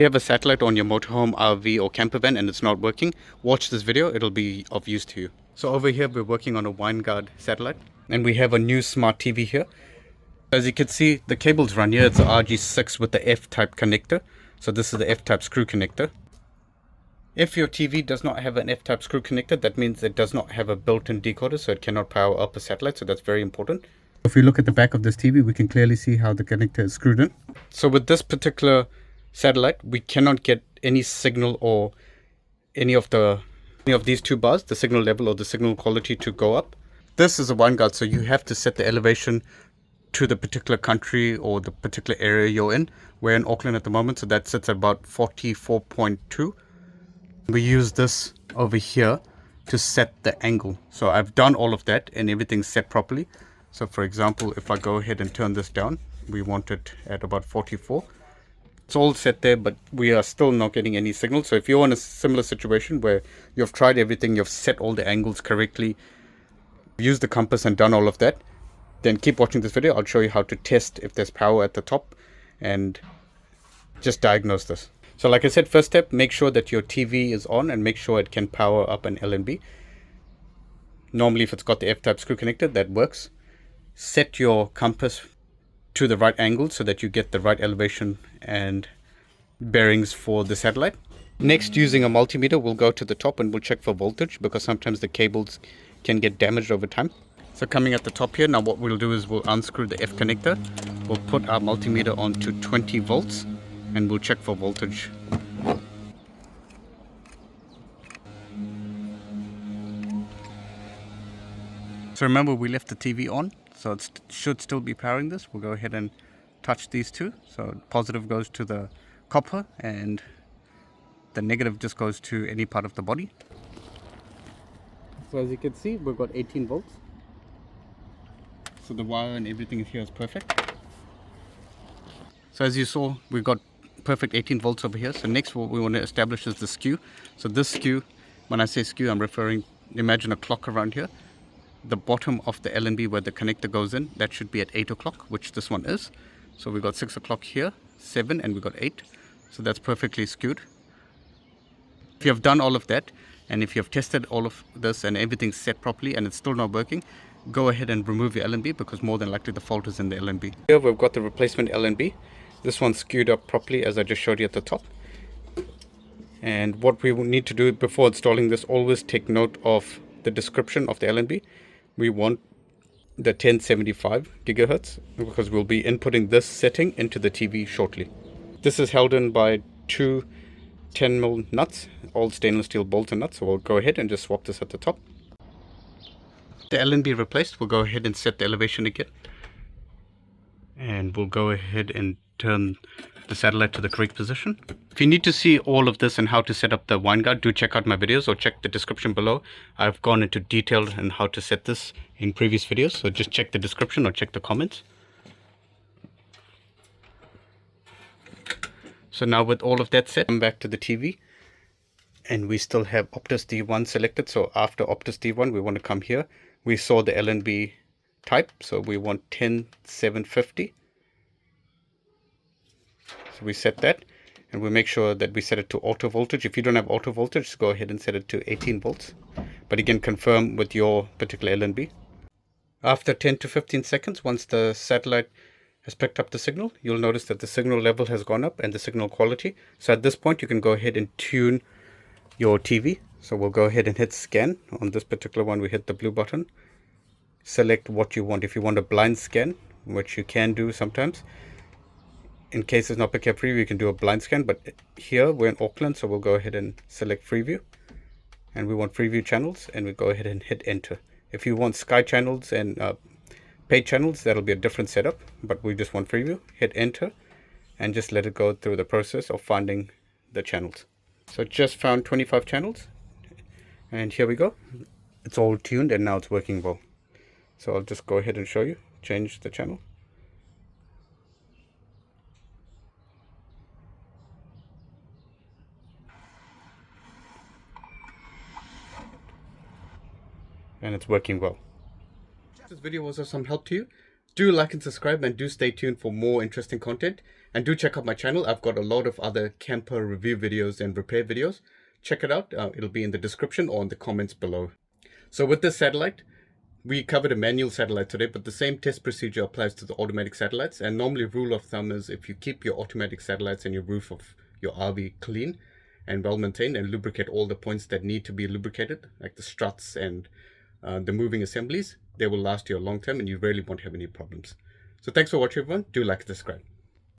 you have a satellite on your motorhome, RV or campervan and it's not working, watch this video, it'll be of use to you. So over here we're working on a Winegard satellite and we have a new smart TV here. As you can see, the cables run here. It's a RG6 with the F-type connector. So this is the F-type screw connector. If your TV does not have an F-type screw connector, that means it does not have a built-in decoder, so it cannot power up a satellite, so that's very important. If we look at the back of this TV, we can clearly see how the connector is screwed in. So with this particular satellite, we cannot get any signal or any of these two bars, the signal level or the signal quality, to go up. This is a Winegard, so you have to set the elevation to the particular country or the particular area you're in. We're in Auckland at the moment, so that sits at about 44.2. We use this over here to set the angle. So I've done all of that and everything's set properly. So for example, if I go ahead and turn this down, we want it at about 44. It's all set there, but we are still not getting any signal. So if you're in a similar situation where you've tried everything, you've set all the angles correctly, used the compass and done all of that, then keep watching this video. I'll show you how to test if there's power at the top and just diagnose this. So like I said, first step, make sure that your TV is on and make sure it can power up an LNB. Normally if it's got the F-type screw connector, that works. Set your compass to the right angle so that you get the right elevation and bearings for the satellite. Next, using a multimeter, we'll go to the top and we'll check for voltage because sometimes the cables can get damaged over time. So coming at the top here, now what we'll do is we'll unscrew the F connector. We'll put our multimeter onto 20 volts and we'll check for voltage. So remember, we left the TV on, so it should still be powering this. We'll go ahead and touch these two. So positive goes to the copper and the negative just goes to any part of the body. So as you can see, we've got 18 volts. So the wire and everything here is perfect. So as you saw, we've got perfect 18 volts over here. So next what we want to establish is the skew. So this skew, when I say skew, I'm referring, imagine a clock around here. The bottom of the LNB where the connector goes in, that should be at 8 o'clock, which this one is. So we've got 6 o'clock here, 7, and we've got 8. So that's perfectly skewed. If you have done all of that, and if you have tested all of this and everything's set properly and it's still not working, go ahead and remove your LNB because more than likely the fault is in the LNB. Here we've got the replacement LNB. This one's skewed up properly as I just showed you at the top. And what we will need to do before installing this, always take note of the description of the LNB. We want the 1075 gigahertz because we'll be inputting this setting into the TV shortly. This is held in by two 10mm nuts, all stainless steel bolts and nuts. So we'll go ahead and just swap this at the top. The LNB replaced, we'll go ahead and set the elevation again. And we'll go ahead and turn the satellite to the correct position. If you need to see all of this and how to set up the Winegard, do check out my videos or check the description below. I've gone into detail on how to set this in previous videos, so just check the description or check the comments. So now with all of that set, come back to the TV and we still have Optus D1 selected. So after Optus D1, we want to come here. We saw the LNB type, so we want 10750. So we set that and we make sure that we set it to auto voltage. If you don't have auto voltage, just go ahead and set it to 18 volts. But again, confirm with your particular LNB. After 10 to 15 seconds, once the satellite has picked up the signal, you'll notice that the signal level has gone up and the signal quality. So at this point, you can go ahead and tune your TV. So we'll go ahead and hit scan. On this particular one, we hit the blue button. Select what you want. If you want a blind scan, which you can do sometimes, in case it's not picking up Freeview, you can do a blind scan. But here we're in Auckland, so we'll go ahead and select Freeview. And we want Freeview channels, and we go ahead and hit enter. If you want Sky channels and paid channels, that'll be a different setup. But we just want Freeview. Hit enter, and just let it go through the process of finding the channels. So it just found 25 channels. And here we go. It's all tuned, and now it's working well. So I'll just go ahead and show you. Change the channel. And it's working well. This video was of some help to you. Do like and subscribe, and do stay tuned for more interesting content. And do check out my channel. I've got a lot of other camper review videos and repair videos. Check it out. It'll be in the description or in the comments below. So with this satellite, we covered a manual satellite today, but the same test procedure applies to the automatic satellites. And normally, rule of thumb is if you keep your automatic satellites and your roof of your RV clean and well maintained, and lubricate all the points that need to be lubricated, like the struts and the moving assemblies, they will last you a long time and you really won't have any problems. So thanks for watching, everyone. Do like and subscribe.